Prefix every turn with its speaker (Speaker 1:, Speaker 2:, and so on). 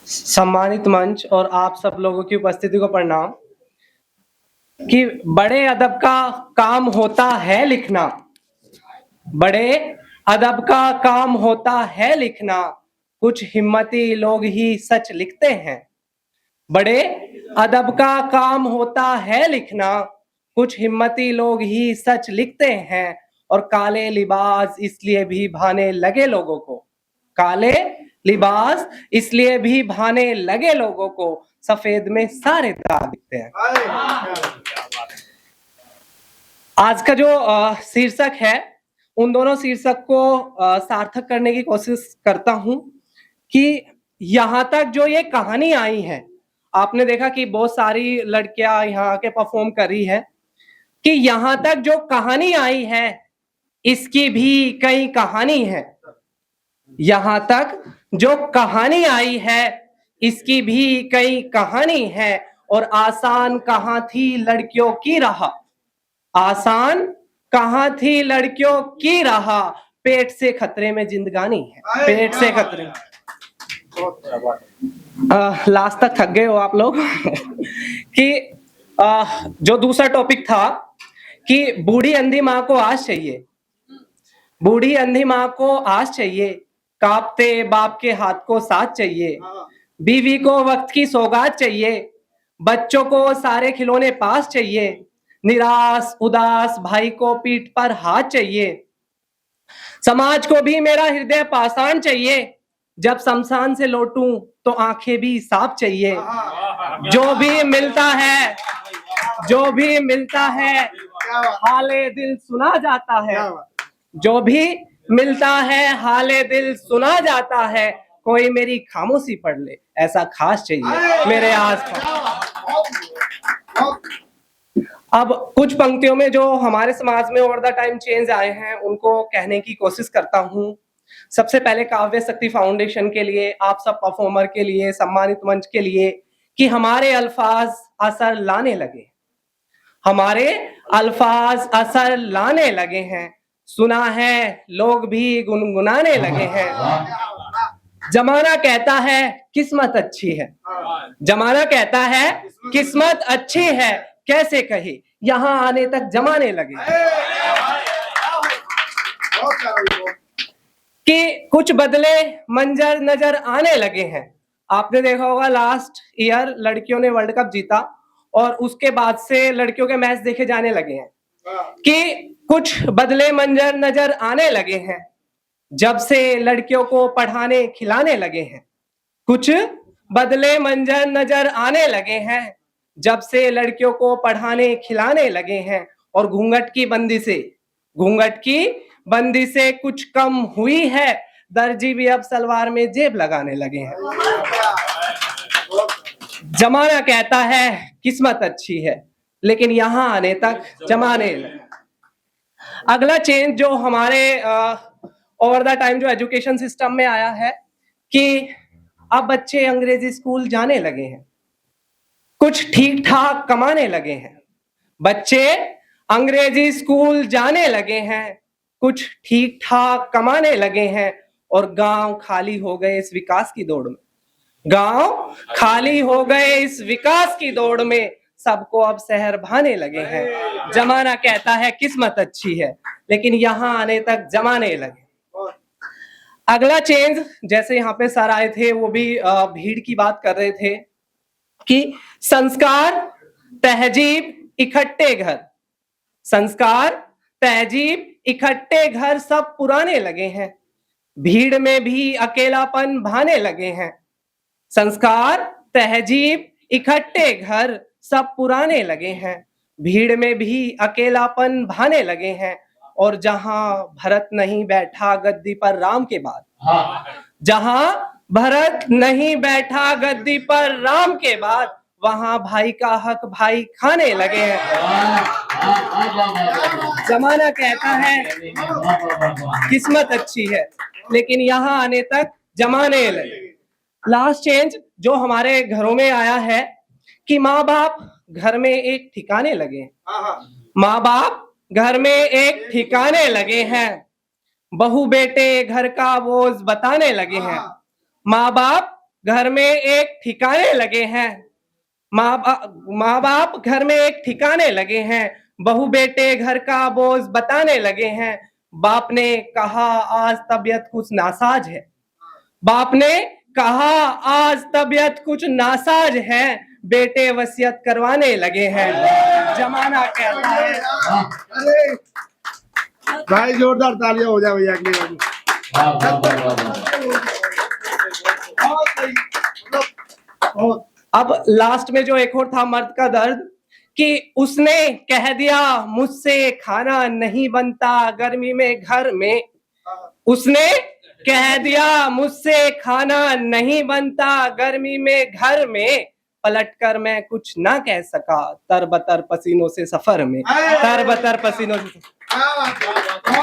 Speaker 1: सम्मानित मंच और आप सब लोगों की उपस्थिति को प्रणाम। कि बड़े अदब का काम होता है लिखना, बड़े अदब का काम होता है लिखना, कुछ हिम्मती लोग ही सच लिखते हैं। बड़े अदब का काम होता है लिखना, कुछ हिम्मती लोग ही सच लिखते हैं। और काले लिबास इसलिए भी भाने लगे लोगों को, काले लिबास इसलिए भी भाने लगे लोगों को, सफेद में सारे दाग दिखते हैं। आज का जो शीर्षक है, उन दोनों शीर्षक को सार्थक करने की कोशिश करता हूं कि यहां तक जो ये कहानी आई है, आपने देखा कि बहुत सारी लड़कियां यहाँ आके परफॉर्म कर रही है, कि यहां तक जो कहानी आई है इसकी भी कई कहानी है। यहां तक जो कहानी आई है इसकी भी कई कहानी है। और आसान कहां थी लड़कियों की राह, आसान कहां थी लड़कियों की राह, पेट से खतरे में जिंदगानी है, पेट से खतरे में। लास्ट तक थक गए हो आप लोग कि जो दूसरा टॉपिक था कि बूढ़ी अंधी माँ को आज चाहिए, बूढ़ी अंधी माँ को आज चाहिए, कांपते बाप के हाथ को साथ चाहिए, बीवी को वक्त की सौगात चाहिए, बच्चों को सारे खिलौने पास चाहिए, निराश उदास भाई को पीठ पर हाथ चाहिए, समाज को भी मेरा हृदय पाषाण चाहिए, जब शमशान से लौटूं तो आंखें भी साफ चाहिए। जो भी मिलता है, जो भी मिलता है हाले दिल सुना जाता है, जो भी मिलता है हाले दिल सुना जाता है, कोई मेरी खामोशी पढ़ ले ऐसा खास चाहिए मेरे आसपास। अब कुछ पंक्तियों में जो हमारे समाज में ओवर द टाइम चेंज आए हैं उनको कहने की कोशिश करता हूं। सबसे पहले काव्य शक्ति फाउंडेशन के लिए, आप सब परफॉर्मर के लिए, सम्मानित मंच के लिए, कि हमारे अल्फाज असर लाने लगे, हमारे अल्फाज असर लाने लगे हैं, सुना है लोग भी गुनगुनाने लगे हैं। जमाना कहता है किस्मत अच्छी है, जमाना कहता है किस्मत अच्छी है, कैसे कहे यहां आने तक जमाने लगे कि कुछ बदले मंजर नजर आने लगे हैं। आपने देखा होगा लास्ट ईयर लड़कियों ने वर्ल्ड कप जीता और उसके बाद से लड़कियों के मैच देखे जाने लगे हैं, कि कुछ बदले मंजर नजर आने लगे हैं, जब से लड़कियों को पढ़ाने खिलाने लगे हैं। कुछ बदले मंजर नजर आने लगे हैं, जब से लड़कियों को पढ़ाने खिलाने लगे हैं। और घूंघट की बंदी से, घूंघट की बंदी से कुछ कम हुई है, दर्जी भी अब सलवार में जेब लगाने लगे हैं। जमाना कहता है किस्मत अच्छी है, लेकिन यहां आने तक जमाने लगे। अगला चेंज जो हमारे ओवर द टाइम जो एजुकेशन सिस्टम में आया है, कि अब बच्चे अंग्रेजी स्कूल जाने लगे हैं, कुछ ठीक ठाक कमाने लगे हैं, बच्चे अंग्रेजी स्कूल जाने लगे हैं, कुछ ठीक ठाक कमाने लगे हैं। और गांव खाली हो गए इस विकास की दौड़ में, गांव खाली हो गए इस विकास की दौड़ में, सबको अब शहर भाने लगे हैं। जमाना कहता है किस्मत अच्छी है, लेकिन यहां आने तक जमाने लगे। अगला चेंज, जैसे यहाँ पे सर आए थे वो भी भीड़ की बात कर रहे थे, कि संस्कार तहजीब इकट्ठे घर, संस्कार तहजीब इकट्ठे घर सब पुराने लगे हैं, भीड़ में भी अकेलापन भाने लगे हैं। संस्कार तहजीब इकट्ठे घर सब पुराने लगे हैं, भीड़ में भी अकेलापन भाने लगे हैं। और जहां भरत नहीं बैठा गद्दी पर राम के बाद, जहां भरत नहीं बैठा गद्दी पर राम के बाद, वहां भाई का हक भाई खाने लगे हैं। जमाना कहता है किस्मत अच्छी है, लेकिन यहां आने तक जमाने लगे। लास्ट चेंज जो हमारे घरों में आया है, कि माँ बाप घर में एक ठिकाने लगे, माँ बाप घर में एक ठिकाने लगे हैं, बहू बेटे घर का बोझ बताने लगे हैं, माँ बाप घर में एक ठिकाने लगे हैं, माँ बाप घर में एक ठिकाने लगे हैं, बहू बेटे घर का बोझ बताने लगे हैं। बाप ने कहा आज तबीयत कुछ नासाज है, बाप ने कहा आज तबीयत कुछ नासाज है, बेटे वसीयत करवाने लगे हैं। जमाना कहता है।
Speaker 2: अरे भाई जोरदार तालियां हो जाए भैया के लिए। बहुत सही, बहुत।
Speaker 1: अब लास्ट में जो एक और था मर्द का दर्द, कि उसने कह दिया मुझसे खाना नहीं बनता गर्मी में घर में, उसने कह दिया मुझसे खाना नहीं बनता गर्मी में घर में, पलटकर मैं कुछ ना कह सका तरबतर पसीनों से सफर में, तरबतर पसीनों से।